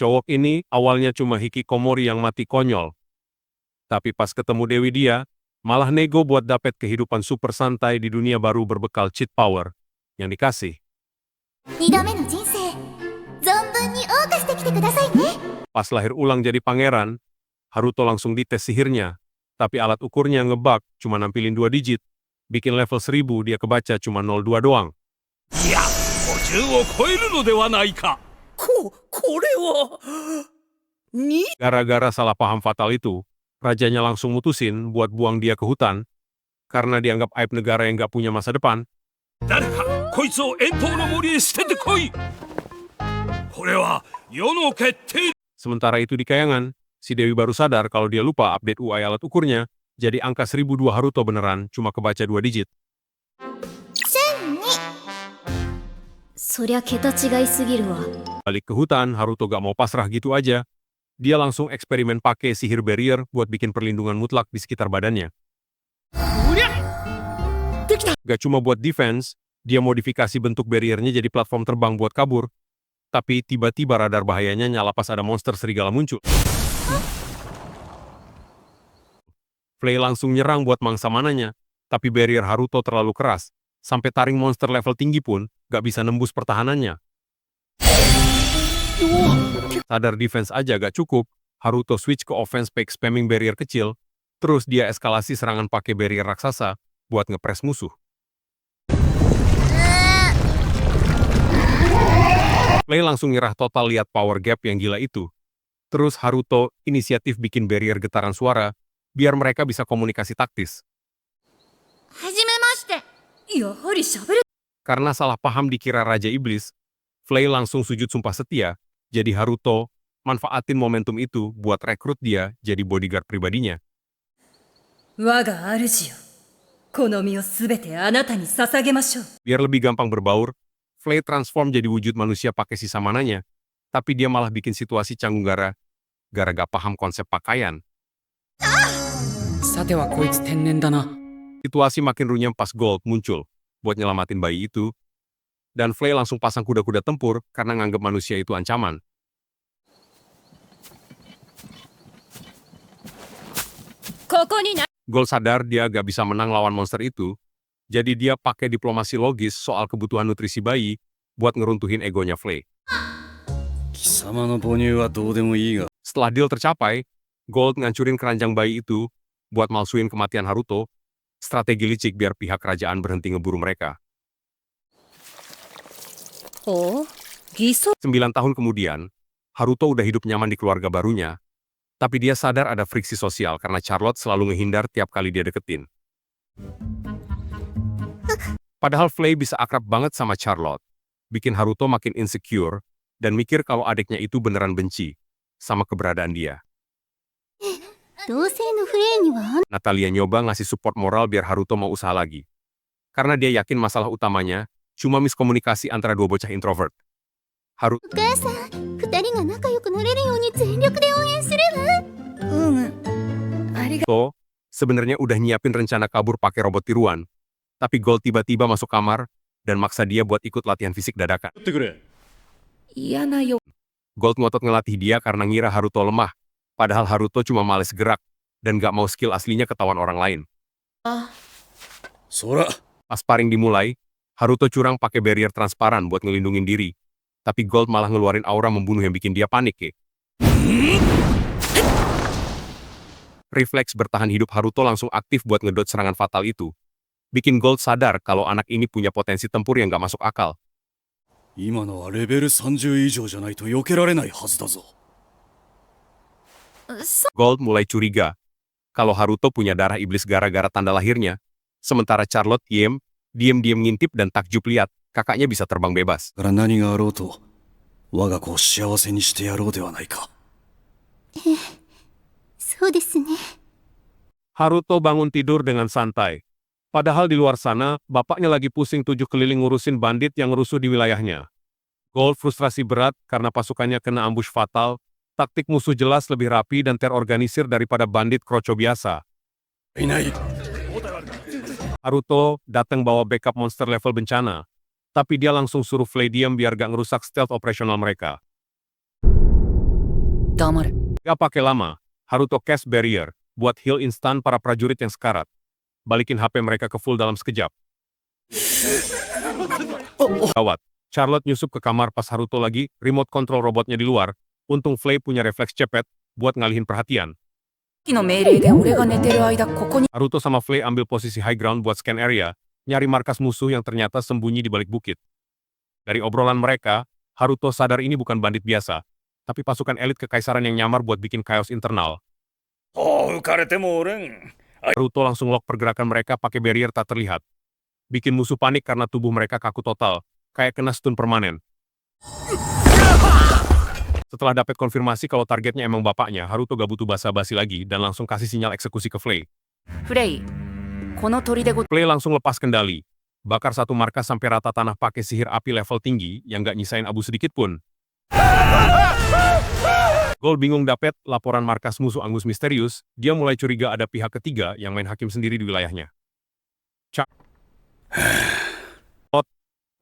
Cowok ini awalnya cuma hikikomori yang mati konyol. Tapi pas ketemu Dewi dia, malah nego buat dapet kehidupan super santai di dunia baru berbekal cheat power yang dikasih. Pas lahir ulang jadi pangeran, Haruto langsung dites sihirnya. Tapi alat ukurnya ngebug, cuma nampilin 2 digit. Bikin level 1000 dia kebaca cuma 02 doang. Ya, 50を超えるのではないか。これはGara-gara salah paham fatal itu, rajanya langsung mutusin buat buang dia ke hutan, karena dianggap aib negara yang gak punya masa depan. 誰かこいつを遠方の森へ捨ててこい。これは世の決定。 Sementara itu di Kayangan, si Dewi baru sadar kalau dia lupa update UI alat ukurnya, jadi angka 1002 Haruto beneran cuma kebaca 2 digit. Balik ke hutan, Haruto gak mau pasrah gitu aja. Dia langsung eksperimen pakai sihir barrier buat bikin perlindungan mutlak di sekitar badannya. Gak cuma buat defense, dia modifikasi bentuk barriernya jadi platform terbang buat kabur. Tapi tiba-tiba radar bahayanya nyala pas ada monster serigala muncul. Flay langsung nyerang buat mangsa mananya, tapi barrier Haruto terlalu keras. Sampai taring monster level tinggi pun gak bisa nembus pertahanannya. Sadar defense aja gak cukup, Haruto switch ke offense pack spamming barrier kecil, terus dia eskalasi serangan pakai barrier raksasa buat ngepres musuh. Flay langsung nyerah total lihat power gap yang gila itu. Terus Haruto inisiatif bikin barrier getaran suara, biar mereka bisa komunikasi taktis. Karena salah paham dikira Raja Iblis, Flay langsung sujud sumpah setia, jadi Haruto manfaatin momentum itu buat rekrut dia jadi bodyguard pribadinya. Biar lebih gampang berbaur, Flay transform jadi wujud manusia pakai sisa mananya, tapi dia malah bikin situasi canggung gara gak paham konsep pakaian. Situasi makin runyam pas Gold muncul buat nyelamatin bayi itu, dan Flay langsung pasang kuda-kuda tempur karena nganggep manusia itu ancaman. Gold sadar dia gak bisa menang lawan monster itu, jadi dia pakai diplomasi logis soal kebutuhan nutrisi bayi buat ngeruntuhin egonya Flay. Setelah deal tercapai, Gold ngancurin keranjang bayi itu buat malsuin kematian Haruto, strategi licik biar pihak kerajaan berhenti ngeburu mereka. 9 tahun kemudian, Haruto udah hidup nyaman di keluarga barunya, tapi dia sadar ada friksi sosial karena Charlotte selalu ngehindar tiap kali dia deketin. Padahal Flay bisa akrab banget sama Charlotte, bikin Haruto makin insecure dan mikir kalau adiknya itu beneran benci sama keberadaan dia. Natalia nyoba ngasih support moral biar Haruto mau usaha lagi. Karena dia yakin masalah utamanya cuma miskomunikasi antara dua bocah introvert. Haruto sebenarnya udah nyiapin rencana kabur pakai robot tiruan, tapi Gold tiba-tiba masuk kamar dan maksa dia buat ikut latihan fisik dadakan. Gold ngotot ngelatih dia karena ngira Haruto lemah, padahal Haruto cuma males gerak dan gak mau skill aslinya ketahuan orang lain. Pas sparring dimulai, Haruto curang pakai barrier transparan buat ngelindungin diri, tapi Gold malah ngeluarin aura membunuh yang bikin dia panik. Refleks bertahan hidup Haruto langsung aktif buat ngedot serangan fatal itu, bikin Gold sadar kalau anak ini punya potensi tempur yang gak masuk akal. Gold mulai curiga kalau Haruto punya darah iblis gara-gara tanda lahirnya, sementara Charlotte diam-diam ngintip dan takjub lihat kakaknya bisa terbang bebas. Haruto bangun tidur dengan santai. Padahal di luar sana, bapaknya lagi pusing 7 keliling ngurusin bandit yang rusuh di wilayahnya. Gold frustrasi berat karena pasukannya kena ambush fatal, taktik musuh jelas lebih rapi dan terorganisir daripada bandit kroco biasa. Haruto datang bawa backup monster level bencana, tapi dia langsung suruh Flay diam biar gak ngerusak stealth operasional mereka. 黙れ。 Gak pakai lama, Haruto cast barrier buat heal instan para prajurit yang sekarat. Balikin HP mereka ke full dalam sekejap. Gawat, Charlotte nyusup ke kamar pas Haruto lagi remote control robotnya di luar. Untung Flay punya refleks cepet buat ngalihin perhatian. の命令で俺が寝てる間ここに Haruto sama Flay ambil posisi high ground buat scan area, nyari markas musuh yang ternyata sembunyi di balik bukit. Dari obrolan mereka, Haruto sadar ini bukan bandit biasa, tapi pasukan elit kekaisaran yang nyamar buat bikin chaos internal. ほう浮かれてもおれん。 Haruto langsung lock pergerakan mereka pakai barrier tak terlihat. Bikin musuh panik karena tubuh mereka kaku total, kayak kena stun permanen. Setelah dapat konfirmasi kalau targetnya emang bapaknya, Haruto gak butuh basa-basi lagi dan langsung kasih sinyal eksekusi ke Flay. フレイこの砦ご Flay langsung lepas kendali. Bakar satu markas sampai rata tanah pakai sihir api level tinggi yang gak nyisain abu sedikit pun. Gold bingung dapet laporan markas musuh Angus misterius, dia mulai curiga ada pihak ketiga yang main hakim sendiri di wilayahnya.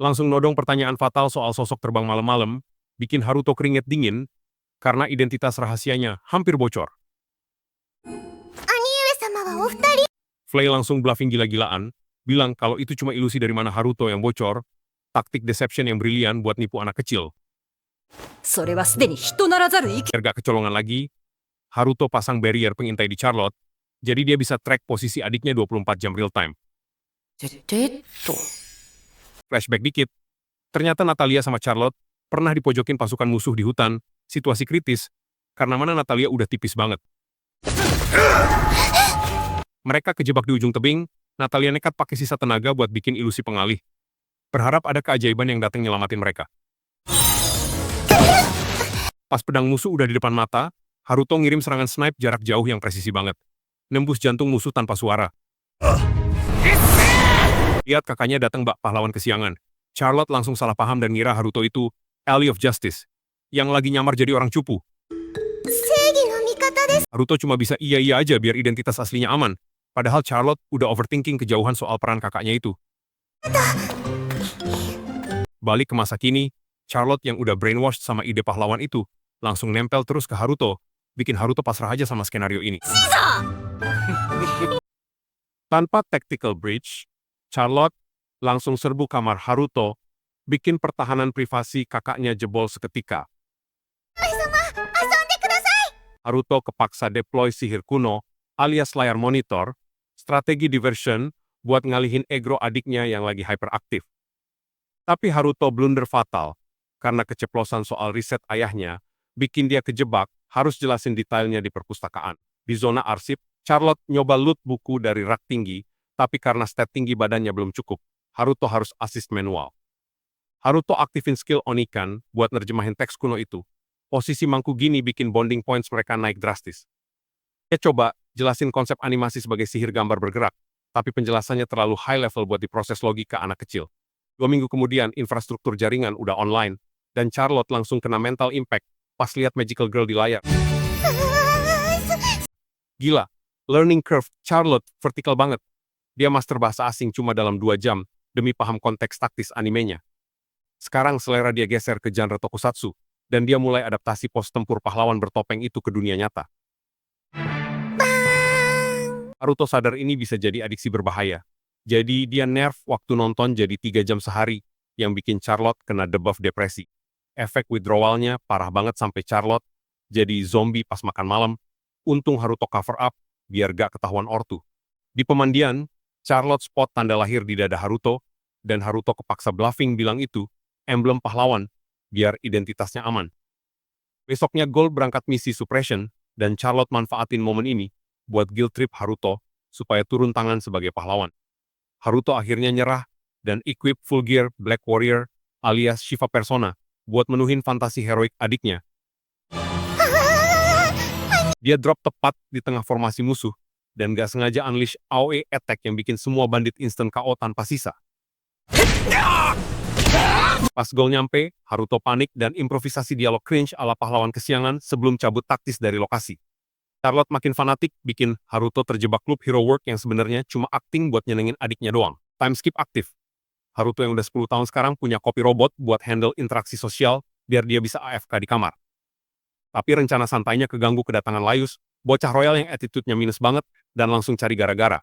Langsung nodong pertanyaan fatal soal sosok terbang malam-malam, bikin Haruto keringet dingin karena identitas rahasianya hampir bocor. Flay langsung bluffing gila-gilaan, bilang kalau itu cuma ilusi dari mana Haruto yang bocor, taktik deception yang brilian buat nipu anak kecil. それはすでに人ならざる生き Biar gak kecolongan lagi, Haruto pasang barrier pengintai di Charlotte, jadi dia bisa track posisi adiknya 24 jam real time. ててっと Flashback dikit, ternyata Natalia sama Charlotte pernah dipojokin pasukan musuh di hutan, situasi kritis, karena mana Natalia udah tipis banget. Mereka kejebak di ujung tebing, Natalia nekat pakai sisa tenaga buat bikin ilusi pengalih. Berharap ada keajaiban yang datang nyelamatin mereka. Pas pedang musuh udah di depan mata, Haruto ngirim serangan snipe jarak jauh yang presisi banget. Nembus jantung musuh tanpa suara. Lihat kakaknya datang bak pahlawan kesiangan. Charlotte langsung salah paham dan ngira Haruto itu Ally of Justice, yang lagi nyamar jadi orang cupu. Haruto cuma bisa iya-iya aja biar identitas aslinya aman. Padahal Charlotte udah overthinking kejauhan soal peran kakaknya itu. Balik ke masa kini, Charlotte yang udah brainwashed sama ide pahlawan itu, langsung nempel terus ke Haruto, bikin Haruto pasrah aja sama skenario ini. Tanpa tactical breach, Charlotte langsung serbu kamar Haruto, bikin pertahanan privasi kakaknya jebol seketika. Haruto kepaksa deploy sihir kuno, alias layar monitor, strategi diversion, buat ngalihin ego adiknya yang lagi hyperaktif. Tapi Haruto blunder fatal, karena keceplosan soal riset ayahnya, bikin dia kejebak, harus jelasin detailnya di perpustakaan. Di zona arsip, Charlotte nyoba loot buku dari rak tinggi, tapi karena stat tinggi badannya belum cukup, Haruto harus assist manual. Haruto aktifin skill Onikan buat nerjemahin teks kuno itu. Posisi mangku gini bikin bonding points mereka naik drastis. Dia coba jelasin konsep animasi sebagai sihir gambar bergerak, tapi penjelasannya terlalu high level buat diproses logika anak kecil. 2 minggu kemudian, infrastruktur jaringan udah online, dan Charlotte langsung kena mental impact pas lihat Magical Girl di layar. Gila, learning curve Charlotte vertikal banget. Dia master bahasa asing cuma dalam 2 jam, demi paham konteks taktis animenya. Sekarang selera dia geser ke genre tokusatsu, dan dia mulai adaptasi pos tempur pahlawan bertopeng itu ke dunia nyata. Haruto sadar ini bisa jadi adiksi berbahaya. Jadi dia nerf waktu nonton jadi 3 jam sehari, yang bikin Charlotte kena debuff depresi. Efek withdrawalnya parah banget sampai Charlotte jadi zombie pas makan malam. Untung Haruto cover up, biar gak ketahuan ortu. Di pemandian, Charlotte spot tanda lahir di dada Haruto, dan Haruto kepaksa bluffing bilang itu emblem pahlawan, biar identitasnya aman. Besoknya Gold berangkat misi suppression, dan Charlotte manfaatin momen ini buat guilt trip Haruto supaya turun tangan sebagai pahlawan. Haruto akhirnya nyerah dan equip full gear Black Warrior alias Shiva Persona buat menuhin fantasi heroik adiknya. Dia drop tepat di tengah formasi musuh dan gak sengaja unleash AOE attack yang bikin semua bandit instant KO tanpa sisa. Pas gol nyampe, Haruto panik dan improvisasi dialog cringe ala pahlawan kesiangan sebelum cabut taktis dari lokasi. Charlotte makin fanatik, bikin Haruto terjebak klub hero work yang sebenarnya cuma acting buat nyenengin adiknya doang. Time skip aktif. Haruto yang udah 10 tahun sekarang punya kopi robot buat handle interaksi sosial biar dia bisa AFK di kamar. Tapi rencana santainya keganggu kedatangan Laius, bocah royal yang attitude-nya minus banget, dan langsung cari gara-gara.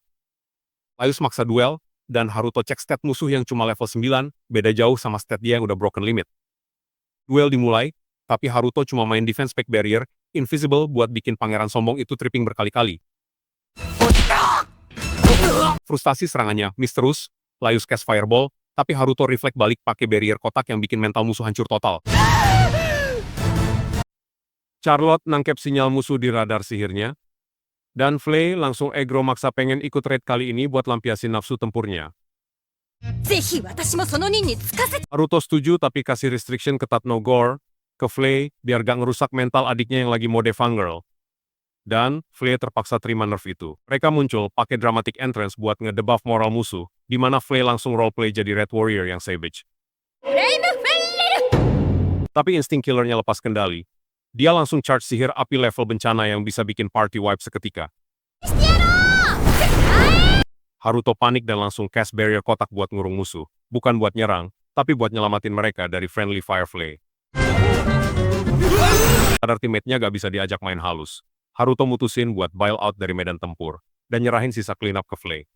Laius maksa duel, dan Haruto cek stat musuh yang cuma level 9, beda jauh sama stat dia yang udah broken limit. Duel dimulai, tapi Haruto cuma main defense spec barrier, invisible buat bikin pangeran sombong itu tripping berkali-kali. Frustasi serangannya miss terus, Laius cast fireball, tapi Haruto reflect balik pakai barrier kotak yang bikin mental musuh hancur total. Charlotte nangkep sinyal musuh di radar sihirnya, dan Flay langsung aggro maksa pengen ikut raid kali ini buat lampiasin nafsu tempurnya. ぜひ私もその任につかせ Haruto setuju tapi kasih restriction ketat no gore ke Flay biar gak ngerusak mental adiknya yang lagi mode fangirl. Dan Flay terpaksa terima nerf itu. Mereka muncul pakai dramatic entrance buat ngedebuff moral musuh, di mana Flay langsung roleplay jadi Red Warrior yang savage. Tapi insting killernya lepas kendali. Dia langsung charge sihir api level bencana yang bisa bikin party wipe seketika. Haruto panik dan langsung cast barrier kotak buat ngurung musuh. Bukan buat nyerang, tapi buat nyelamatin mereka dari friendly Firefly. Sadar teammate-nya gak bisa diajak main halus. Haruto mutusin buat bail out dari medan tempur, dan nyerahin sisa clean up ke Flay.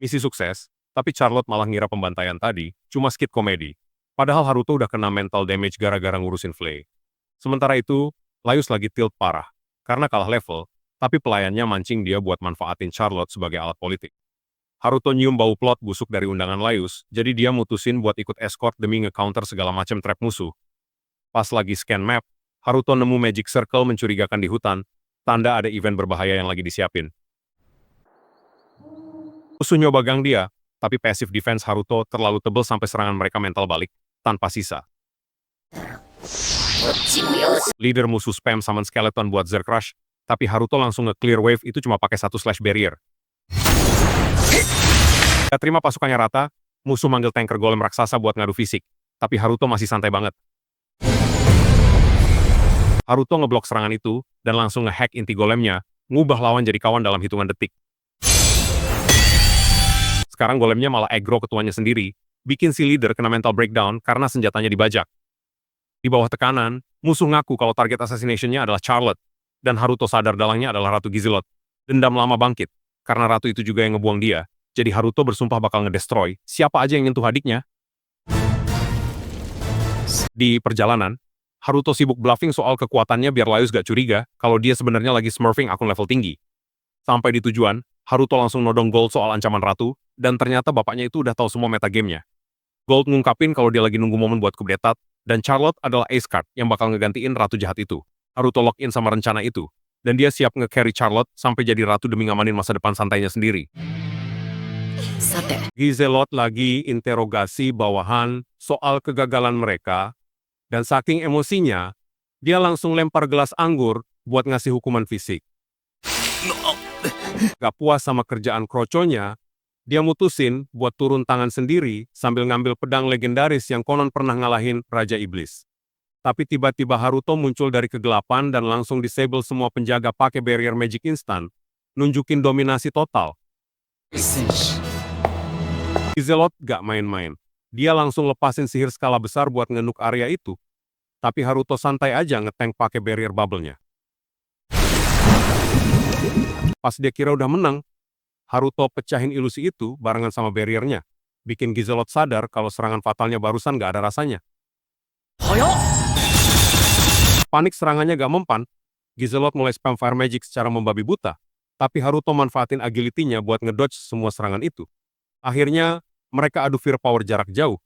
Misi sukses, tapi Charlotte malah ngira pembantaian tadi cuma skit komedi. Padahal Haruto udah kena mental damage gara-gara ngurusin Flay. Sementara itu, Laius lagi tilt parah, karena kalah level, tapi pelayannya mancing dia buat manfaatin Charlotte sebagai alat politik. Haruto nyium bau plot busuk dari undangan Laius, jadi dia mutusin buat ikut escort demi nge-counter segala macam trap musuh. Pas lagi scan map, Haruto nemu magic circle mencurigakan di hutan, tanda ada event berbahaya yang lagi disiapin. Musuh nyoba gang dia, tapi passive defense Haruto terlalu tebel sampai serangan mereka mental balik, tanpa sisa. Leader musuh spam summon skeleton buat Zerg Rush, tapi Haruto langsung nge-clear wave itu cuma pakai 1 slash barrier. Gak terima pasukannya rata, musuh manggil tanker golem raksasa buat ngadu fisik, tapi Haruto masih santai banget. Haruto ngeblok serangan itu, dan langsung nge-hack inti golemnya, ngubah lawan jadi kawan dalam hitungan detik. Sekarang golemnya malah aggro ketuanya sendiri, bikin si leader kena mental breakdown karena senjatanya dibajak. Di bawah tekanan, musuh ngaku kalau target assassination-nya adalah Charlotte, dan Haruto sadar dalangnya adalah Ratu Gizelot. Dendam lama bangkit, karena ratu itu juga yang ngebuang dia, jadi Haruto bersumpah bakal ngedestroy siapa aja yang nyentuh adiknya. Di perjalanan, Haruto sibuk bluffing soal kekuatannya biar Laius gak curiga kalau dia sebenarnya lagi smurfing akun level tinggi. Sampai di tujuan, Haruto langsung nodong Gold soal ancaman ratu, dan ternyata bapaknya itu udah tahu semua metagamenya. Gold ngungkapin kalau dia lagi nunggu momen buat kudetat, dan Charlotte adalah ace card yang bakal ngegantiin ratu jahat itu. Haruto lock in sama rencana itu, dan dia siap nge-carry Charlotte sampai jadi ratu demi ngamanin masa depan santainya sendiri. さて Gizelot lagi interogasi bawahan soal kegagalan mereka, dan saking emosinya, dia langsung lempar gelas anggur buat ngasih hukuman fisik. Gak puas sama kerjaan kroconya, dia mutusin buat turun tangan sendiri sambil ngambil pedang legendaris yang konon pernah ngalahin Raja Iblis. Tapi tiba-tiba Haruto muncul dari kegelapan dan langsung disable semua penjaga pakai barrier magic instan, nunjukin dominasi total. Gizelot gak main-main. Dia langsung lepasin sihir skala besar buat ngenuk area itu. Tapi Haruto santai aja ngetank pakai barrier bubble-nya. Pas dia kira udah menang, Haruto pecahin ilusi itu barengan sama barriernya, bikin Gizelot sadar kalau serangan fatalnya barusan gak ada rasanya. Panik serangannya gak mempan, Gizelot mulai spam fire magic secara membabi buta, tapi Haruto manfaatin agility-nya buat ngedodge semua serangan itu. Akhirnya, mereka adu fear power jarak jauh,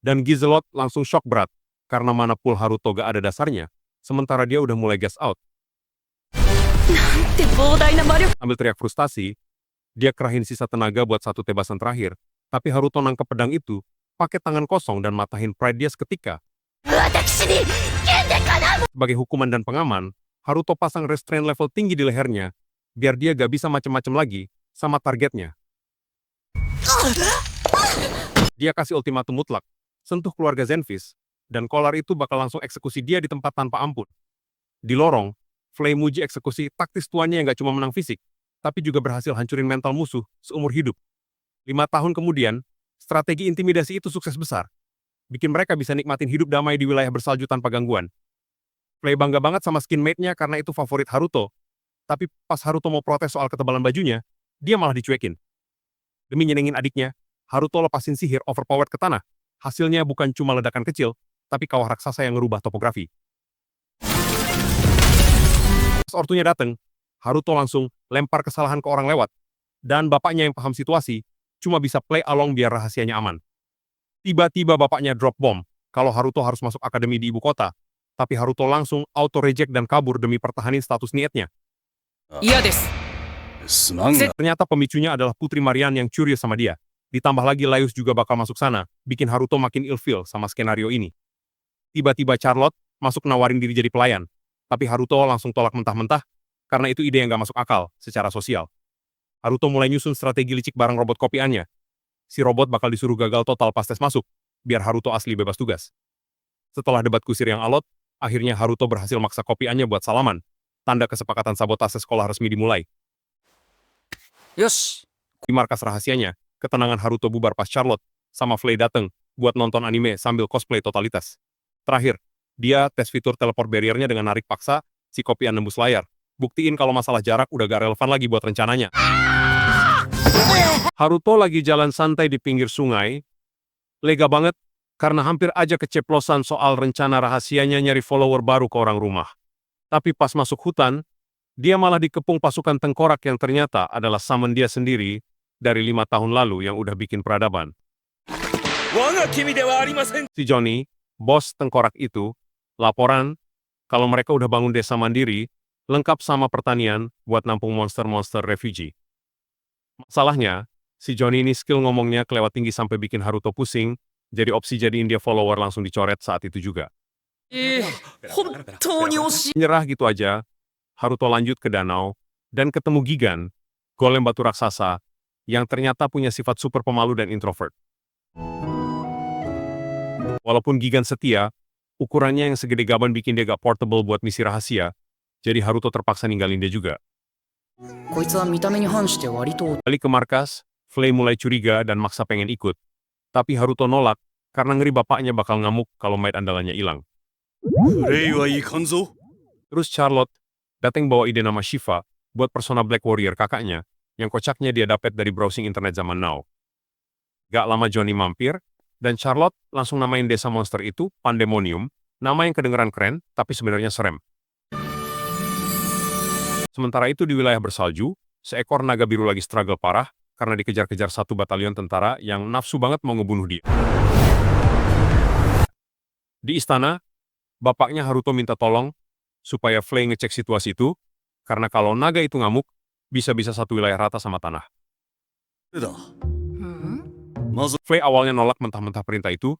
dan Gizelot langsung shock berat, karena mana pool Haruto gak ada dasarnya, sementara dia udah mulai gas out. Ambil teriak frustasi, dia kerahin sisa tenaga buat satu tebasan terakhir, tapi Haruto nangkep pedang itu, pakai tangan kosong dan matahin pride dia seketika. Sebagai hukuman dan pengaman, Haruto pasang restrain level tinggi di lehernya, biar dia gak bisa macem-macem lagi sama targetnya. Dia kasih ultimatum mutlak, sentuh keluarga Zenfis, dan Kolar itu bakal langsung eksekusi dia di tempat tanpa ampun. Di lorong, Flay muji eksekusi taktis tuannya yang gak cuma menang fisik, tapi juga berhasil hancurin mental musuh seumur hidup. 5 tahun kemudian, strategi intimidasi itu sukses besar, bikin mereka bisa nikmatin hidup damai di wilayah bersalju tanpa gangguan. Flay bangga banget sama skinmate-nya karena itu favorit Haruto. Tapi pas Haruto mau protes soal ketebalan bajunya, dia malah dicuekin. Demi nyenengin adiknya, Haruto lepasin sihir overpowered ke tanah. Hasilnya bukan cuma ledakan kecil, tapi kawah raksasa yang ngerubah topografi. Pas ortunya dateng, Haruto langsung lempar kesalahan ke orang lewat. Dan bapaknya yang paham situasi, cuma bisa play along biar rahasianya aman. Tiba-tiba bapaknya drop bomb kalau Haruto harus masuk akademi di ibu kota. Tapi Haruto langsung auto-reject dan kabur demi pertahanin status niatnya. 嫌です Ternyata pemicunya adalah Putri Marian yang curious sama dia. Ditambah lagi Laius juga bakal masuk sana, bikin Haruto makin ilfeel sama skenario ini. Tiba-tiba Charlotte masuk nawarin diri jadi pelayan. Tapi Haruto langsung tolak mentah-mentah, karena itu ide yang gak masuk akal secara sosial. Haruto mulai nyusun strategi licik bareng robot kopiannya. Si robot bakal disuruh gagal total pas tes masuk, biar Haruto asli bebas tugas. Setelah debat kusir yang alot, akhirnya Haruto berhasil maksa kopiannya buat salaman. Tanda kesepakatan sabotase sekolah resmi dimulai. よし Di markas rahasianya, ketenangan Haruto bubar pas Charlotte sama Flay dateng buat nonton anime sambil cosplay totalitas. Terakhir, dia tes fitur teleport barrier-nya dengan narik paksa si kopian nembus layar. Buktiin kalau masalah jarak udah gak relevan lagi buat rencananya. Haruto lagi jalan santai di pinggir sungai. Lega banget, karena hampir aja keceplosan soal rencana rahasianya nyari follower baru ke orang rumah. Tapi pas masuk hutan, dia malah dikepung pasukan tengkorak yang ternyata adalah summon dia sendiri dari 5 tahun lalu yang udah bikin peradaban. Si Johnny, bos tengkorak itu, laporan kalau mereka udah bangun desa mandiri, lengkap sama pertanian buat nampung monster-monster refugee. Masalahnya, si Johnny ini skill ngomongnya kelewat tinggi sampai bikin Haruto pusing, jadi opsi jadiin dia follower langsung dicoret saat itu juga. 本当に惜しい Nyerah gitu aja, Haruto lanjut ke danau, dan ketemu Gigan, golem batu raksasa, yang ternyata punya sifat super pemalu dan introvert. Walaupun Gigan setia, ukurannya yang segede gaban bikin dia gak portable buat misi rahasia, jadi Haruto terpaksa ninggalin dia juga. こいつは見た目に反して割と Balik ke markas, Flay mulai curiga dan maksa pengen ikut. Tapi Haruto nolak, karena ngeri bapaknya bakal ngamuk kalau maid andalannya hilang. Terus Charlotte datang bawa ide nama Shiva buat persona Black Warrior kakaknya, yang kocaknya dia dapat dari browsing internet zaman now. Gak lama Johnny mampir, dan Charlotte langsung namain desa monster itu Pandemonium, nama yang kedengeran keren, tapi sebenarnya serem. Sementara itu di wilayah bersalju, seekor naga biru lagi struggle parah karena dikejar-kejar satu batalion tentara yang nafsu banget mau ngebunuh dia. Di istana, bapaknya Haruto minta tolong supaya Flay ngecek situasi itu, karena kalau naga itu ngamuk, bisa-bisa satu wilayah rata sama tanah. Flay awalnya nolak mentah-mentah perintah itu,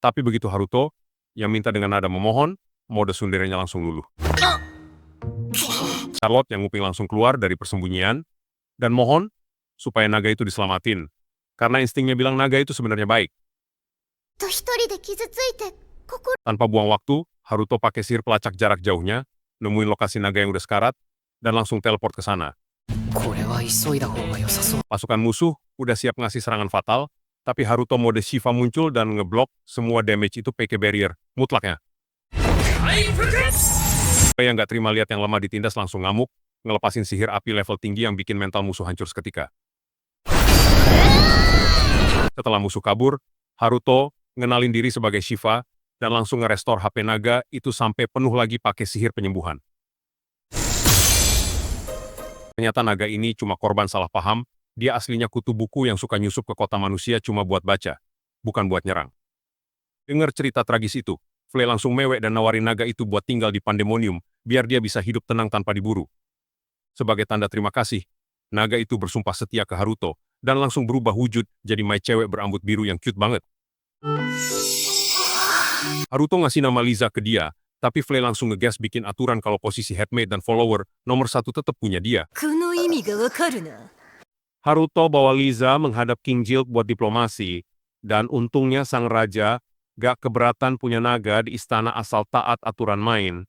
tapi begitu Haruto yang minta dengan nada memohon, mode sundirnya langsung luluh. Charlotte yang nguping langsung keluar dari persembunyian, dan mohon supaya naga itu diselamatin, karena instingnya bilang naga itu sebenarnya baik. Tanpa buang waktu, Haruto pakai sihir pelacak jarak jauhnya, nemuin lokasi naga yang udah sekarat, dan langsung teleport ke sana. これは急いだ方が良さそう Pasukan musuh udah siap ngasih serangan fatal, tapi Haruto mode Shiva muncul dan ngeblok semua damage itu pakai barrier, mutlaknya. Yang nggak terima lihat yang lemah ditindas langsung ngamuk, ngelepasin sihir api level tinggi yang bikin mental musuh hancur seketika. Setelah musuh kabur, Haruto ngenalin diri sebagai Shiva, dan langsung nge-restore HP naga itu sampai penuh lagi pakai sihir penyembuhan. Ternyata naga ini cuma korban salah paham, dia aslinya kutu buku yang suka nyusup ke kota manusia cuma buat baca, bukan buat nyerang. Dengar cerita tragis itu, Flay langsung mewek dan nawarin naga itu buat tinggal di Pandemonium, biar dia bisa hidup tenang tanpa diburu. Sebagai tanda terima kasih, naga itu bersumpah setia ke Haruto, dan langsung berubah wujud jadi maid cewek berambut biru yang cute banget. Haruto ngasih nama Liza ke dia, tapi Flay langsung ngegas bikin aturan kalau posisi headmate dan follower, nomor 1 tetap punya dia. この意味がわかるな Haruto bawa Liza menghadap King Jilt buat diplomasi, dan untungnya sang raja gak keberatan punya naga di istana asal taat aturan main.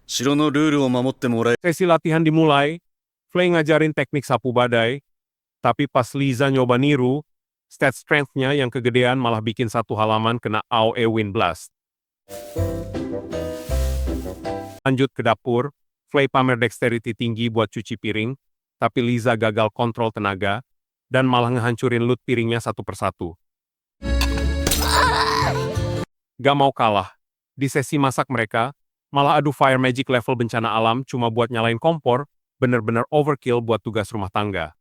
Sesi latihan dimulai, Flay ngajarin teknik sapu badai, tapi pas Liza nyoba niru, stat strength-nya yang kegedean malah bikin satu halaman kena AOE Wind Blast. Lanjut ke dapur, Flay pamer dexterity tinggi buat cuci piring, tapi Liza gagal kontrol tenaga, dan malah ngehancurin loot piringnya satu persatu. Gak mau kalah, di sesi masak mereka, malah adu fire magic level bencana alam cuma buat nyalain kompor, bener-bener overkill buat tugas rumah tangga.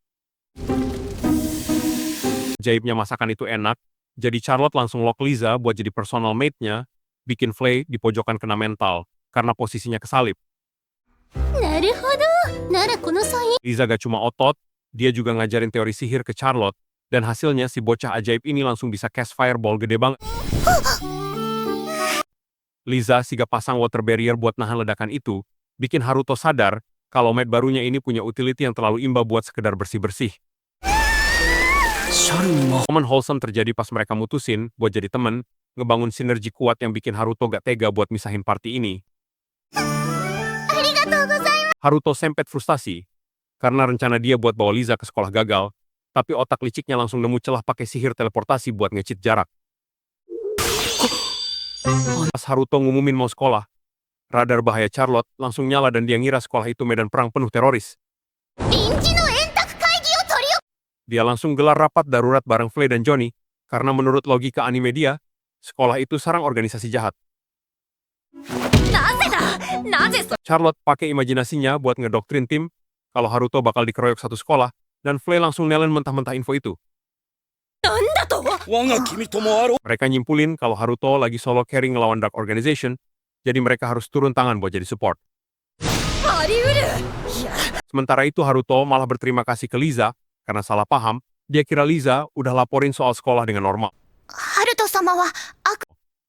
Ajaibnya masakan itu enak, jadi Charlotte langsung lock Liza buat jadi personal mate-nya, bikin Flay di pojokan kena mental, karena posisinya kesalip. Liza gak cuma otot, dia juga ngajarin teori sihir ke Charlotte, dan hasilnya si bocah ajaib ini langsung bisa cast fireball gede banget. Liza siga pasang water barrier buat nahan ledakan itu, bikin Haruto sadar kalau mate barunya ini punya utility yang terlalu imba buat sekedar bersih-bersih. Momen wholesome terjadi pas mereka mutusin buat jadi temen, ngebangun sinergi kuat yang bikin Haruto gak tega buat misahin party ini. Haruto sempet frustasi, karena rencana dia buat bawa Liza ke sekolah gagal, tapi otak liciknya langsung nemu celah pakai sihir teleportasi buat nge-cheat jarak. Pas Haruto ngumumin mau sekolah, radar bahaya Charlotte langsung nyala dan dia ngira sekolah itu medan perang penuh teroris. Dia langsung gelar rapat darurat bareng Flay dan Johnny, karena menurut logika anime dia, sekolah itu sarang organisasi jahat. Charlotte pakai imajinasinya buat ngedoktrin tim kalau Haruto bakal dikeroyok satu sekolah, dan Flay langsung nelen mentah-mentah info itu. Mereka nyimpulin kalau Haruto lagi solo carry ngelawan Dark Organization, jadi mereka harus turun tangan buat jadi support. Sementara itu Haruto malah berterima kasih ke Liza, karena salah paham, dia kira Liza udah laporin soal sekolah dengan normal.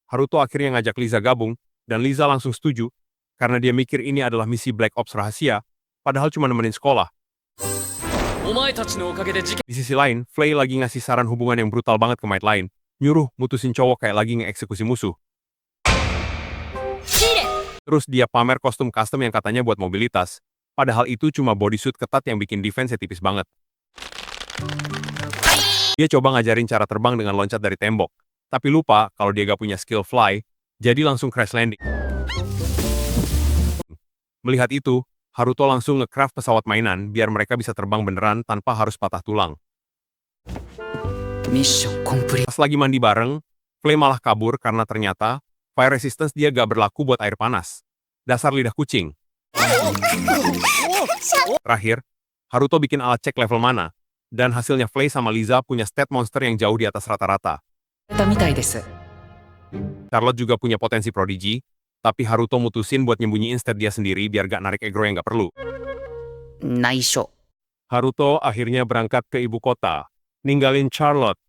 Haruto akhirnya ngajak Liza gabung, dan Liza langsung setuju, karena dia mikir ini adalah misi Black Ops rahasia, padahal cuma nemenin sekolah. Di sisi lain, Flay lagi ngasih saran hubungan yang brutal banget ke mate lain, nyuruh mutusin cowok kayak lagi ngeeksekusi musuh. Terus dia pamer kostum custom yang katanya buat mobilitas, padahal itu cuma bodysuit ketat yang bikin defense-nya tipis banget. Dia coba ngajarin cara terbang dengan loncat dari tembok, tapi lupa kalau dia gak punya skill fly, jadi langsung crash landing. Melihat itu, Haruto langsung nge-craft pesawat mainan biar mereka bisa terbang beneran tanpa harus patah tulang. Pas lagi mandi bareng, Flay malah kabur karena ternyata fire resistance dia gak berlaku buat air panas. Dasar lidah kucing. Terakhir, Haruto bikin alat cek level mana, dan hasilnya Flay sama Liza punya stat monster yang jauh di atas rata-rata. Charlotte juga punya potensi prodigi, tapi Haruto mutusin buat nyembunyiin stat dia sendiri biar gak narik aggro yang gak perlu. Haruto akhirnya berangkat ke ibu kota, ninggalin Charlotte,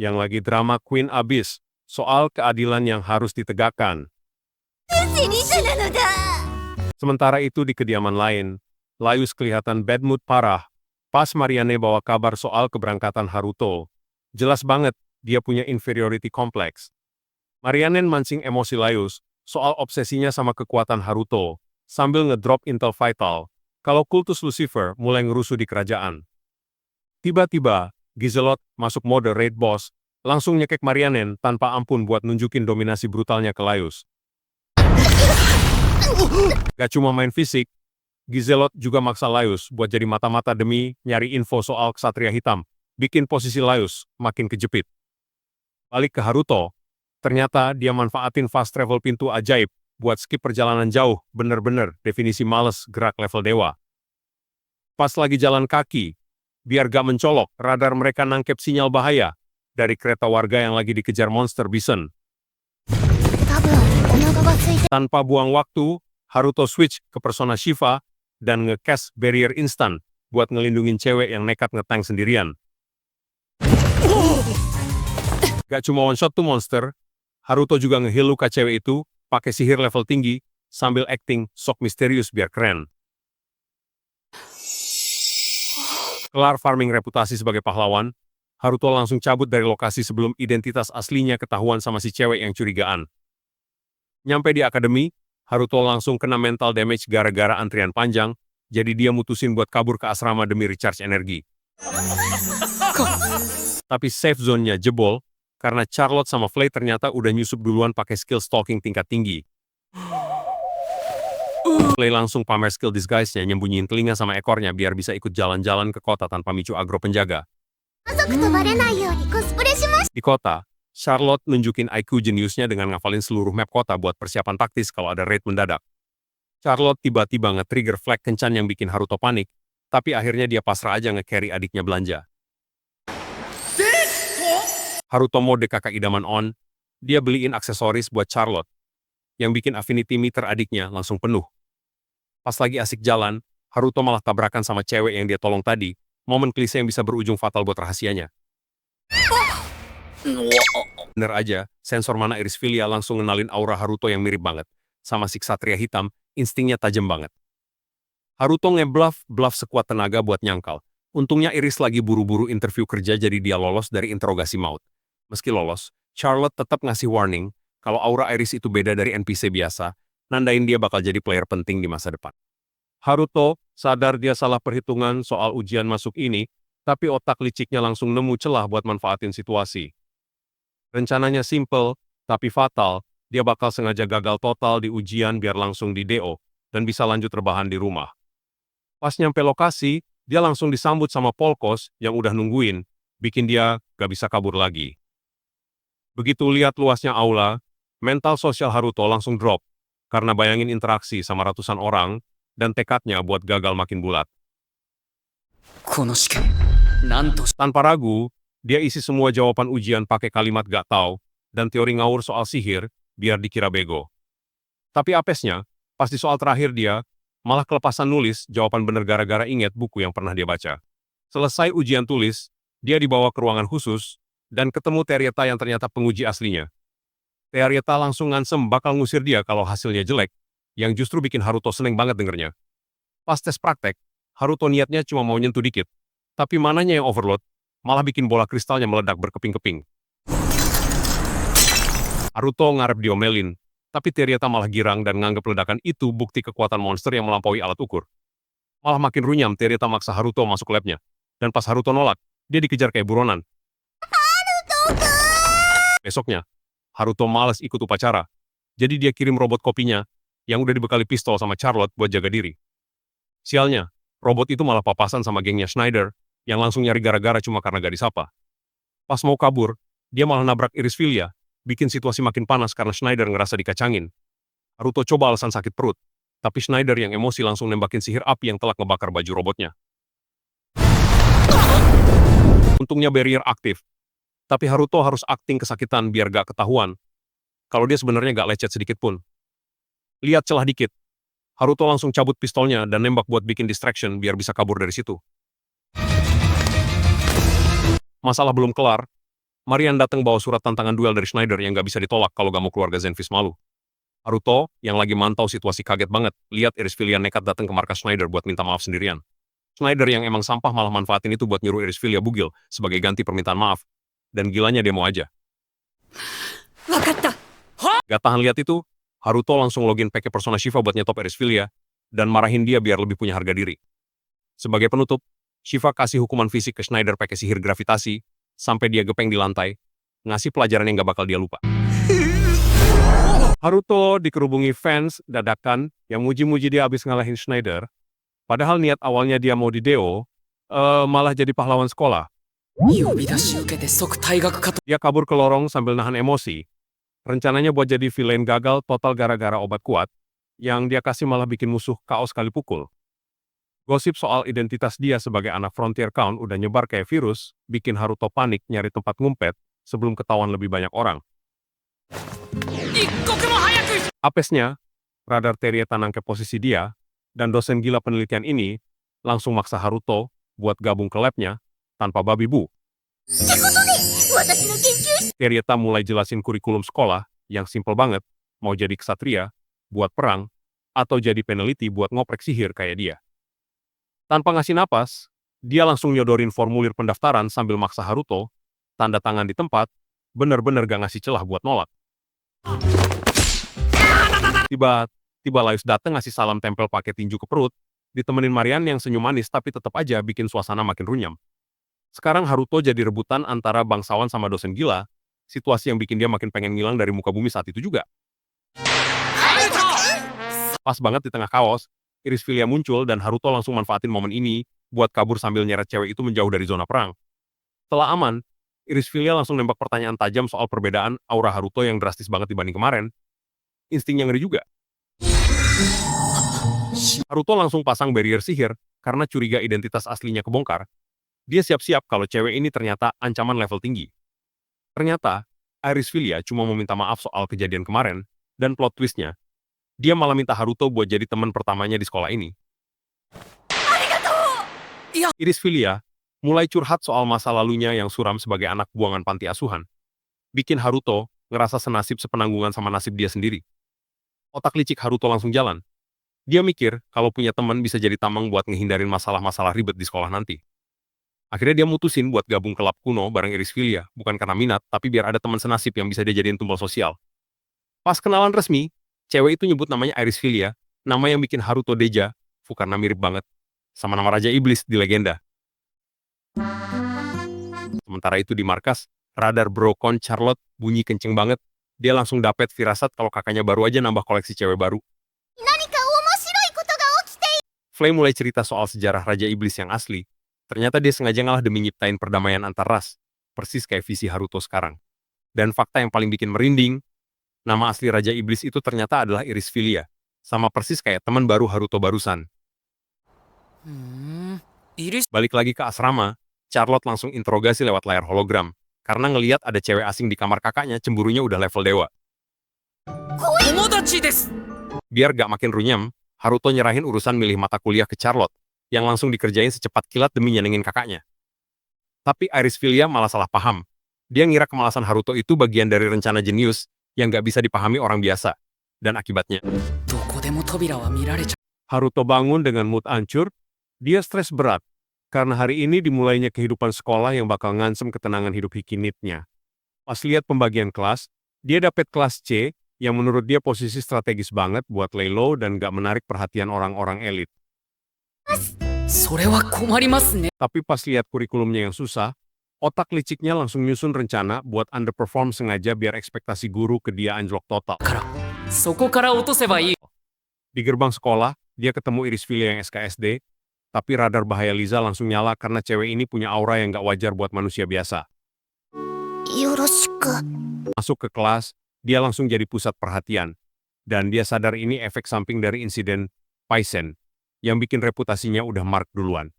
yang lagi drama Queen Abyss, soal keadilan yang harus ditegakkan. Sementara itu di kediaman lain, Laius kelihatan bad mood parah, pas Marianne bawa kabar soal keberangkatan Haruto. Jelas banget, dia punya inferiority complex. Marianne mancing emosi Laius soal obsesinya sama kekuatan Haruto, sambil ngedrop intel vital, kalau kultus Lucifer mulai ngerusuh di kerajaan. Tiba-tiba, Gizelot masuk mode raid boss, langsung nyekek Marianne tanpa ampun buat nunjukin dominasi brutalnya ke Laius. Gak cuma main fisik, Gizelot juga maksa Laius buat jadi mata-mata demi nyari info soal Ksatria Hitam, bikin posisi Laius makin kejepit. Balik ke Haruto, ternyata dia manfaatin fast travel pintu ajaib buat skip perjalanan jauh, bener-bener definisi males gerak level dewa. Pas lagi jalan kaki, biar gak mencolok, radar mereka nangkep sinyal bahaya dari kereta warga yang lagi dikejar monster bison. Tanpa buang waktu, Haruto switch ke persona Shiva dan nge-cast barrier instan buat ngelindungin cewek yang nekat nge-tank sendirian. Gak cuma one-shot tuh monster, Haruto juga nge-heal luka cewek itu pakai sihir level tinggi sambil acting sok misterius biar keren. Kelar farming reputasi sebagai pahlawan, Haruto langsung cabut dari lokasi sebelum identitas aslinya ketahuan sama si cewek yang curigaan. Nyampe di akademi, Haruto langsung kena mental damage gara-gara antrian panjang, jadi dia mutusin buat kabur ke asrama demi recharge energi. Tapi safe zone-nya jebol, karena Charlotte sama Flay ternyata udah nyusup duluan pakai skill stalking tingkat tinggi. Clay langsung pamer skill disguise-nya nyembunyiin telinga sama ekornya biar bisa ikut jalan-jalan ke kota tanpa micu agro penjaga. 家族とバレないようにコスプレしまし Di kota, Charlotte nunjukin IQ jeniusnya dengan ngafalin seluruh map kota buat persiapan taktis kalau ada raid mendadak. Charlotte tiba-tiba nge-trigger flag kencan yang bikin Haruto panik, tapi akhirnya dia pasrah aja nge-carry adiknya belanja. Haruto mode kakak idaman on, dia beliin aksesoris buat Charlotte, yang bikin affinity meter adiknya langsung penuh. Pas lagi asik jalan, Haruto malah tabrakan sama cewek yang dia tolong tadi, momen klise yang bisa berujung fatal buat rahasianya. Bener aja, sensor mana Irisfilia langsung ngenalin aura Haruto yang mirip banget. Sama si ksatria hitam, instingnya tajam banget. Haruto ngebluff sekuat tenaga buat nyangkal. Untungnya Iris lagi buru-buru interview kerja jadi dia lolos dari interogasi maut. Meski lolos, Charlotte tetap ngasih warning kalau aura Iris itu beda dari NPC biasa, nandain dia bakal jadi player penting di masa depan. Haruto sadar dia salah perhitungan soal ujian masuk ini, tapi otak liciknya langsung nemu celah buat manfaatin situasi. Rencananya simple, tapi fatal, dia bakal sengaja gagal total di ujian biar langsung di DO, dan bisa lanjut rebahan di rumah. Pas nyampe lokasi, dia langsung disambut sama Polkos yang udah nungguin, bikin dia gak bisa kabur lagi. Begitu lihat luasnya aula, mental sosial Haruto langsung drop, karena bayangin interaksi sama ratusan orang, dan tekadnya buat gagal makin bulat. この試験なんと Tanpa ragu, dia isi semua jawaban ujian pakai kalimat gak tahu, dan teori ngawur soal sihir, biar dikira bego. Tapi apesnya, pas di soal terakhir dia, malah kelepasan nulis jawaban bener gara-gara inget buku yang pernah dia baca. Selesai ujian tulis, dia dibawa ke ruangan khusus, dan ketemu Terieta yang ternyata penguji aslinya. Terieta langsung ngansem bakal ngusir dia kalau hasilnya jelek, yang justru bikin Haruto seneng banget dengernya. Pas tes praktek, Haruto niatnya cuma mau nyentuh dikit, tapi mananya yang overload, malah bikin bola kristalnya meledak berkeping-keping. Haruto ngarep diomelin, tapi Terieta malah girang dan nganggep ledakan itu bukti kekuatan monster yang melampaui alat ukur. Malah makin runyam Terieta maksa Haruto masuk labnya, dan pas Haruto nolak, dia dikejar kayak buronan. Besoknya, Haruto males ikut upacara, jadi dia kirim robot kopinya, yang udah dibekali pistol sama Charlotte buat jaga diri. Sialnya, robot itu malah papasan sama gengnya Schneider, yang langsung nyari gara-gara cuma karena gak disapa. Pas mau kabur, dia malah nabrak Irisfilia, bikin situasi makin panas karena Schneider ngerasa dikacangin. Haruto coba alasan sakit perut, tapi Schneider yang emosi langsung nembakin sihir api yang telah ngebakar baju robotnya. Untungnya barrier aktif, tapi Haruto harus akting kesakitan biar gak ketahuan, kalau dia sebenarnya gak lecet sedikit pun. Lihat celah dikit, Haruto langsung cabut pistolnya dan nembak buat bikin distraction biar bisa kabur dari situ. Masalah belum kelar, Marian datang bawa surat tantangan duel dari Schneider yang gak bisa ditolak kalau gak mau keluarga Zenfis malu. Haruto, yang lagi mantau situasi kaget banget, lihat Irisfilia nekat datang ke markas Schneider buat minta maaf sendirian. Schneider yang emang sampah malah manfaatin itu buat nyuruh Irisfilia bugil sebagai ganti permintaan maaf. Dan gilanya demo aja. わかった Gak tahan lihat itu, Haruto langsung login pakai persona Shiva buat nyetop Irisfilia, dan marahin dia biar lebih punya harga diri. Sebagai penutup, Shiva kasih hukuman fisik ke Schneider pakai sihir gravitasi, sampai dia gepeng di lantai, ngasih pelajaran yang gak bakal dia lupa. Haruto dikerubungi fans dadakan yang muji-muji dia abis ngalahin Schneider, padahal niat awalnya dia mau di DO, malah jadi pahlawan sekolah. 呼び出し受けて即退学かと Dia kabur ke lorong sambil nahan emosi. Rencananya buat jadi villain gagal total gara-gara obat kuat, yang dia kasih malah bikin musuh kaos kali pukul. Gosip soal identitas dia sebagai anak Frontier Count udah nyebar kayak virus, bikin Haruto panik nyari tempat ngumpet sebelum ketahuan lebih banyak orang. 一刻も早く Apesnya, radar Terieta nangkep posisi dia, dan dosen gila penelitian ini langsung maksa Haruto buat gabung ke labnya tanpa babi bu. 私の研究 Terieta mulai jelasin kurikulum sekolah yang simple banget, mau jadi ksatria, buat perang, atau jadi peneliti buat ngoprek sihir kayak dia. Tanpa ngasih napas, dia langsung nyodorin formulir pendaftaran sambil maksa Haruto, tanda tangan di tempat, bener-bener gak ngasih celah buat nolak. Tiba Laius dateng ngasih salam tempel pakai tinju ke perut, ditemenin Marian yang senyum manis tapi tetap aja bikin suasana makin runyam. Sekarang Haruto jadi rebutan antara bangsawan sama dosen gila, situasi yang bikin dia makin pengen ngilang dari muka bumi saat itu juga. Pas banget di tengah kaos, Irisfilia muncul dan Haruto langsung manfaatin momen ini buat kabur sambil nyeret cewek itu menjauh dari zona perang. Setelah aman, Irisfilia langsung nembak pertanyaan tajam soal perbedaan aura Haruto yang drastis banget dibanding kemarin. Instingnya ngeri juga. Haruto langsung pasang barrier sihir karena curiga identitas aslinya kebongkar. Dia siap-siap kalau cewek ini ternyata ancaman level tinggi. Ternyata, Irisfilia cuma meminta maaf soal kejadian kemarin, dan plot twistnya, dia malah minta Haruto buat jadi teman pertamanya di sekolah ini. Irisfilia mulai curhat soal masa lalunya yang suram sebagai anak buangan panti asuhan. Bikin Haruto ngerasa senasib sepenanggungan sama nasib dia sendiri. Otak licik Haruto langsung jalan. Dia mikir kalau punya teman bisa jadi tameng buat ngehindarin masalah-masalah ribet di sekolah nanti. Akhirnya dia mutusin buat gabung ke lab kuno bareng Irisfilia, bukan karena minat, tapi biar ada teman senasib yang bisa dia jadiin tumbal sosial. Pas kenalan resmi, cewek itu nyebut namanya Irisfilia, nama yang bikin Haruto deja, karena mirip banget sama nama Raja Iblis di legenda. Sementara itu di markas, radar Brokon Charlotte bunyi kenceng banget. Dia langsung dapet firasat kalau kakaknya baru aja nambah koleksi cewek baru. Flame mulai cerita soal sejarah Raja Iblis yang asli. Ternyata dia sengaja ngalah demi nyiptain perdamaian antar ras, persis kayak visi Haruto sekarang. Dan fakta yang paling bikin merinding, nama asli Raja Iblis itu ternyata adalah Irisfilia, sama persis kayak teman baru Haruto barusan. Balik lagi ke asrama, Charlotte langsung interogasi lewat layar hologram, karena ngeliat ada cewek asing di kamar kakaknya, cemburunya udah level dewa. Biar gak makin runyam, Haruto nyerahin urusan milih mata kuliah ke Charlotte, yang langsung dikerjain secepat kilat demi nyenengin kakaknya. Tapi Irisfilia malah salah paham. Dia ngira kemalasan Haruto itu bagian dari rencana jenius yang gak bisa dipahami orang biasa. Dan akibatnya, Haruto bangun dengan mood hancur. Dia stres berat, karena hari ini dimulainya kehidupan sekolah yang bakal ngansem ketenangan hidup Hikinitnya. Pas lihat pembagian kelas, dia dapet kelas C, yang menurut dia posisi strategis banget buat lay low dan gak menarik perhatian orang-orang elit. Tapi pas lihat kurikulumnya yang susah, otak liciknya langsung nyusun rencana buat underperform sengaja biar ekspektasi guru ke dia anjlok total. Di gerbang sekolah, dia ketemu Irisfilia yang SKSD, tapi radar bahaya Liza langsung nyala karena cewek ini punya aura yang gak wajar buat manusia biasa. Masuk ke kelas, dia langsung jadi pusat perhatian. Dan dia sadar ini efek samping dari insiden Paisen, yang bikin reputasinya udah mark duluan.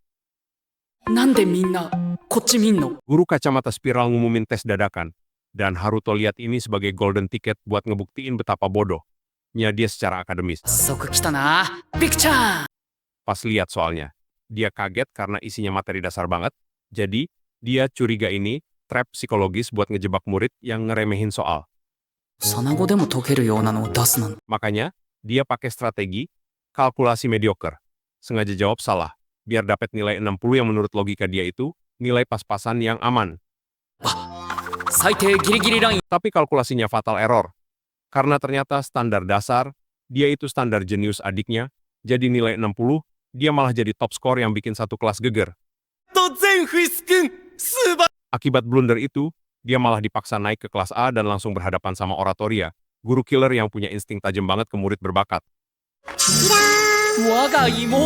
Guru kacamata spiral ngumumin tes dadakan, dan Haruto lihat ini sebagai golden ticket buat ngebuktiin betapa bodohnya dia secara akademis. Pas lihat soalnya, dia kaget karena isinya materi dasar banget, jadi dia curiga ini trap psikologis buat ngejebak murid yang ngeremehin soal. Makanya, dia pakai strategi kalkulasi mediocre. Sengaja jawab salah, biar dapat nilai 60 yang menurut logika dia itu nilai pas-pasan yang aman. Tapi kalkulasinya fatal error. Karena ternyata standar dasar, dia itu standar jenius adiknya, jadi nilai 60, dia malah jadi top skor yang bikin satu kelas geger. Akibat blunder itu, dia malah dipaksa naik ke kelas A dan langsung berhadapan sama Oratoria, guru killer yang punya insting tajam banget ke murid berbakat.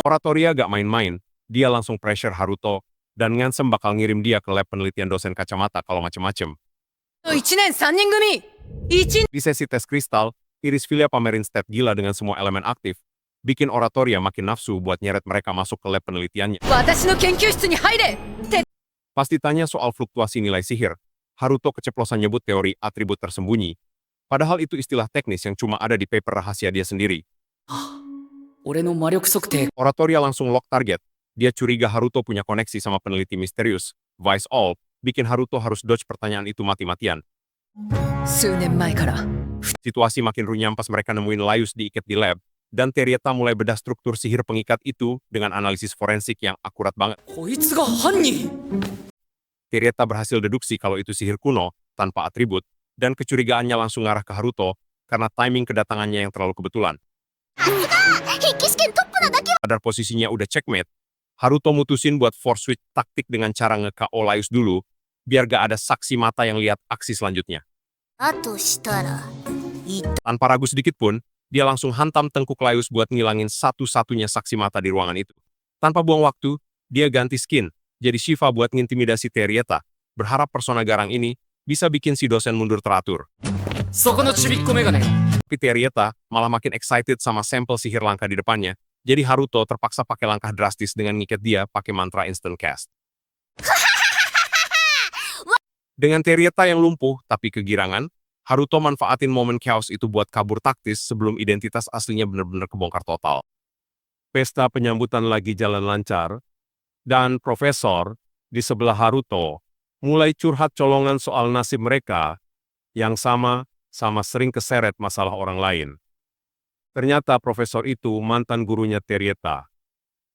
Oratoria gak main-main, dia langsung pressure Haruto, dan ngansem bakal ngirim dia ke lab penelitian dosen kacamata kalau macem-macem. Di sesi tes kristal, Irisfilia pamerin stat gila dengan semua elemen aktif, bikin Oratoria makin nafsu buat nyeret mereka masuk ke lab penelitiannya. Pas ditanya soal fluktuasi nilai sihir, Haruto keceplosan nyebut teori atribut tersembunyi, padahal itu istilah teknis yang cuma ada di paper rahasia dia sendiri. Oratoria langsung lock target. Dia curiga Haruto punya koneksi sama peneliti misterius, Vice All, bikin Haruto harus dodge pertanyaan itu mati-matian. Situasi makin runyam pas mereka nemuin Laius diikat di lab, dan Terieta mulai bedah struktur sihir pengikat itu dengan analisis forensik yang akurat banget. Terieta berhasil deduksi kalau itu sihir kuno, tanpa atribut, dan kecurigaannya langsung ngarah ke Haruto karena timing kedatangannya yang terlalu kebetulan. Sadar posisinya udah checkmate, Haruto mutusin buat force switch taktik dengan cara nge-KO Laius dulu, biar gak ada saksi mata yang lihat aksi selanjutnya. Tanpa ragu sedikit pun, dia langsung hantam Tengku Claudius buat ngilangin satu-satunya saksi mata di ruangan itu. Tanpa buang waktu, dia ganti skin, jadi Shiva buat ngintimidasi Terrieta, berharap persona garang ini bisa bikin si dosen mundur teratur. そこのちびっこメガネ。 Tapi Terrieta malah makin excited sama sampel sihir langka di depannya, jadi Haruto terpaksa pakai langkah drastis dengan ngikat dia pakai mantra instant cast. Dengan Terrieta yang lumpuh tapi kegirangan, Haruto manfaatin momen chaos itu buat kabur taktis sebelum identitas aslinya benar-benar kebongkar total. Pesta penyambutan lagi jalan lancar, dan Profesor di sebelah Haruto mulai curhat colongan soal nasib mereka yang sama sering keseret masalah orang lain. Ternyata Profesor itu mantan gurunya Terrieta,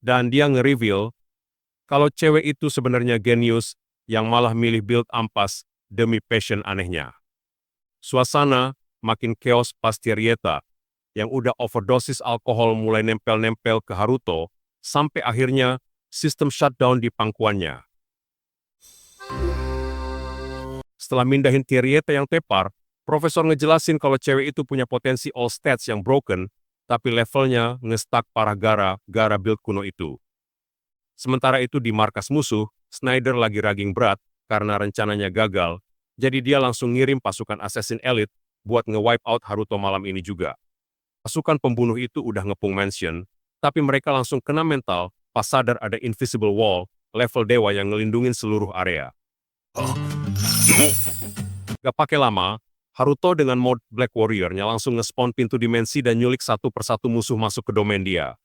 dan dia nge-reveal kalau cewek itu sebenarnya genius yang malah milih build ampas demi passion anehnya. Suasana makin chaos pas Terrieta yang udah overdosis alkohol mulai nempel-nempel ke Haruto, sampai akhirnya sistem shutdown di pangkuannya. Setelah mindahin Terrieta yang tepar, Profesor ngejelasin kalau cewek itu punya potensi all stats yang broken, tapi levelnya nge-stuck parah gara-gara build kuno itu. Sementara itu di markas musuh, Snyder lagi raging berat karena rencananya gagal, jadi dia langsung ngirim pasukan assassin elite buat nge-wipe out Haruto malam ini juga. Pasukan pembunuh itu udah ngepung mansion, tapi mereka langsung kena mental pas sadar ada invisible wall level dewa yang ngelindungin seluruh area. Gak pakai lama, Haruto dengan mode Black Warrior-nya langsung nge-spawn pintu dimensi dan nyulik satu persatu musuh masuk ke domain dia.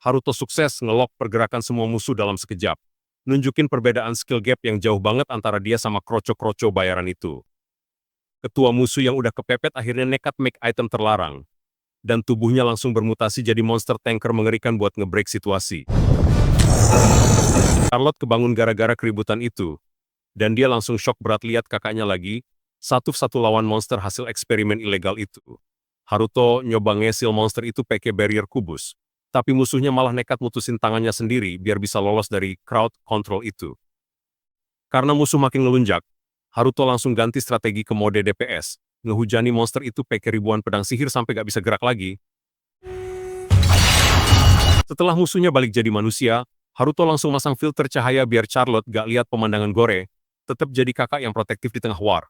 Haruto sukses nge-lock pergerakan semua musuh dalam sekejap, nunjukin perbedaan skill gap yang jauh banget antara dia sama kroco-kroco bayaran itu. Ketua musuh yang udah kepepet akhirnya nekat make item terlarang, dan tubuhnya langsung bermutasi jadi monster tanker mengerikan buat nge-break situasi. Charlotte kebangun gara-gara keributan itu, dan dia langsung shock berat lihat kakaknya lagi, satu-satu lawan monster hasil eksperimen ilegal itu. Haruto nyoba ngesil monster itu pakai barrier kubus, tapi musuhnya malah nekat mutusin tangannya sendiri biar bisa lolos dari crowd control itu. Karena musuh makin ngelunjak, Haruto langsung ganti strategi ke mode DPS, ngehujani monster itu pakai ribuan pedang sihir sampai gak bisa gerak lagi. Setelah musuhnya balik jadi manusia, Haruto langsung masang filter cahaya biar Charlotte gak lihat pemandangan gore, tetap jadi kakak yang protektif di tengah war.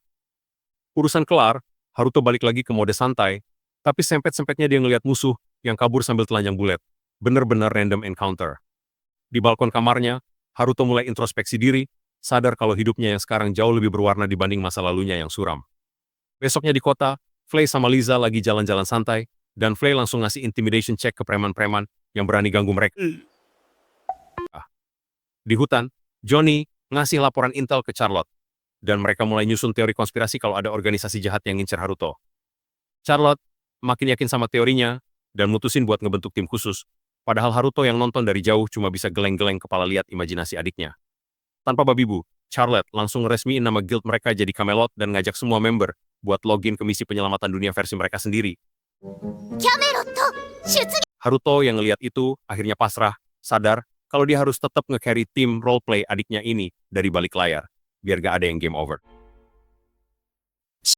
Urusan kelar, Haruto balik lagi ke mode santai, tapi sempet-sempetnya dia ngelihat musuh yang kabur sambil telanjang bulet. Bener-bener random encounter. Di balkon kamarnya, Haruto mulai introspeksi diri, sadar kalau hidupnya yang sekarang jauh lebih berwarna dibanding masa lalunya yang suram. Besoknya di kota, Flay sama Liza lagi jalan-jalan santai, dan Flay langsung ngasih intimidation check ke preman-preman yang berani ganggu mereka. Di hutan, Johnny ngasih laporan intel ke Charlotte, dan mereka mulai nyusun teori konspirasi kalau ada organisasi jahat yang ngincer Haruto. Charlotte makin yakin sama teorinya, dan mutusin buat ngebentuk tim khusus, padahal Haruto yang nonton dari jauh cuma bisa geleng-geleng kepala lihat imajinasi adiknya. Tanpa babi bu, Charlotte langsung resmiin nama guild mereka jadi Camelot dan ngajak semua member buat login ke misi penyelamatan dunia versi mereka sendiri. Haruto yang ngelihat itu akhirnya pasrah, sadar kalau dia harus tetap nge-carry tim roleplay adiknya ini dari balik layar, biar gak ada yang game over.